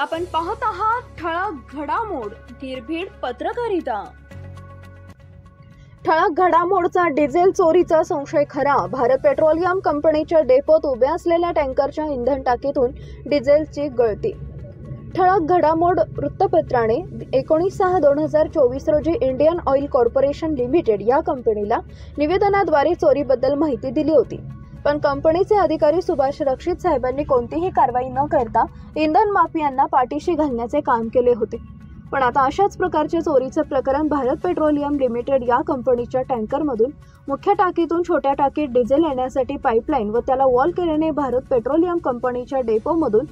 आपण पाहत आहात ठळक घडामोड गिरभीड पत्रकारिता। ठळक घडामोडचा डिझेल चोरीचा संशय खरा। भारत पेट्रोलियम कंपनीच्या डेपोत उभ्या असलेल्या टँकरच्या इंधन टाकीतून डिझेलची गळती। ठळक घडामोड वृत्तपत्राने 19/6/2024 रोजी इंडियन ऑइल कॉर्पोरेशन लिमिटेड या कंपनीला निवेदनाद्वारे चोरीबद्दल माहिती दिली होती, पण कंपनीचे अधिकारी सुभाष रक्षित साहेबांनी कोणतीही कारवाई न करता इंधन माफियांना पाठीशी घालण्याचे काम केले होते। पण आता अशाच प्रकारचे चोरीचे प्रकरण भारत पेट्रोलियम लिमिटेड या कंपनीच्या टँकरमधून मुख्य टाकीतून छोट्या टाकीत डिझेल येण्यासाठी पाईपलाईन व त्याला वॉल केल्याने भारत पेट्रोलियम कंपनीच्या डेपोमधून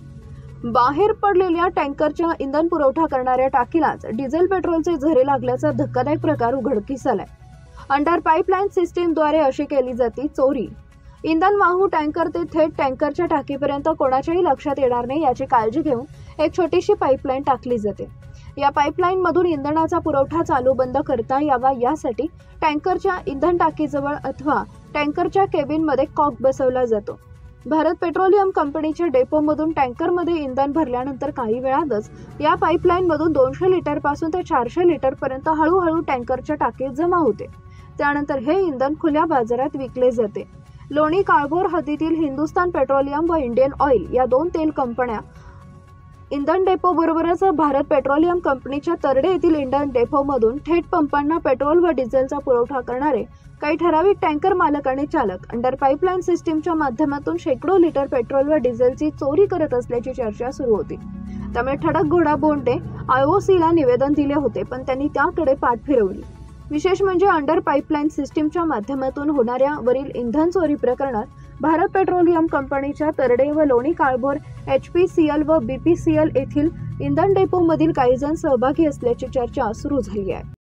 बाहेर पडलेल्या टँकरच्या इंधन पुरवठा करणाऱ्या टाकीलाच डिझेल पेट्रोलचे झरे लागल्याचा धक्कादायक प्रकार उघडकीस आलाय। अंडर पाईपलाईन सिस्टीमद्वारे अशी केली जाते चोरी। इंधन वाहू टँकर ते थेट टँकरच्या टाकीपर्यंत कोणाच्याही लक्षात येणार नाही याची काळजी घेऊन एक छोटीशी पाईपलाईन टाकली जाते। या पाईपलाईन मधून इंधनाचा पुरवठा चालू बंद करता यावा यासाठी टँकरच्या इंधन टाकीजवळ अथवा टँकरच्या केबिनमध्ये कॉक बसवला जातो। भारत पेट्रोलियम कंपनीच्या डेपोमधून टँकरमध्ये इंधन भरल्यानंतर काही वेळातच या पाईपलाईनमधून 200 लिटरपासून ते 400 लिटरपर्यंत हळूहळू टँकरच्या टाकीत जमा होते। त्यानंतर हे इंधन खुल्या बाजारात विकले जाते। लोणी काळभोर हद्दीतील हिंदुस्थान पेट्रोलियम व इंडियन ऑइल या दोन तेल कंपन्या इंधन डेपो बरोबरच भारत पेट्रोलियम कंपनीच्या तरडे येथील इंधन डेपोमधून थेट पंपांना पेट्रोल व डिझेलचा पुरवठा करणारे काही ठराविक टँकर मालक आणि चालक अंडर पाईपलाईन सिस्टीमच्या माध्यमातून शेकडो लिटर पेट्रोल व डिझेलची चोरी करत असल्याची चर्चा सुरू होती। त्यामुळे ठळक घडामोडने IOCला निवेदन दिले होते, पण त्यांनी त्याकडे पाठ फिरवली। विशेष म्हणजे अंडर पाईपलाईन सिस्टीमच्या माध्यमातून होणाऱ्या वरील इंधन चोरी प्रकरणात भारत पेट्रोलियम कंपनीच्या तरडे व लोणी काळभोर HPCL व BPCL येथील इंधन डेपोमधील काही जण सहभागी असल्याची चर्चा सुरू झाली आहे।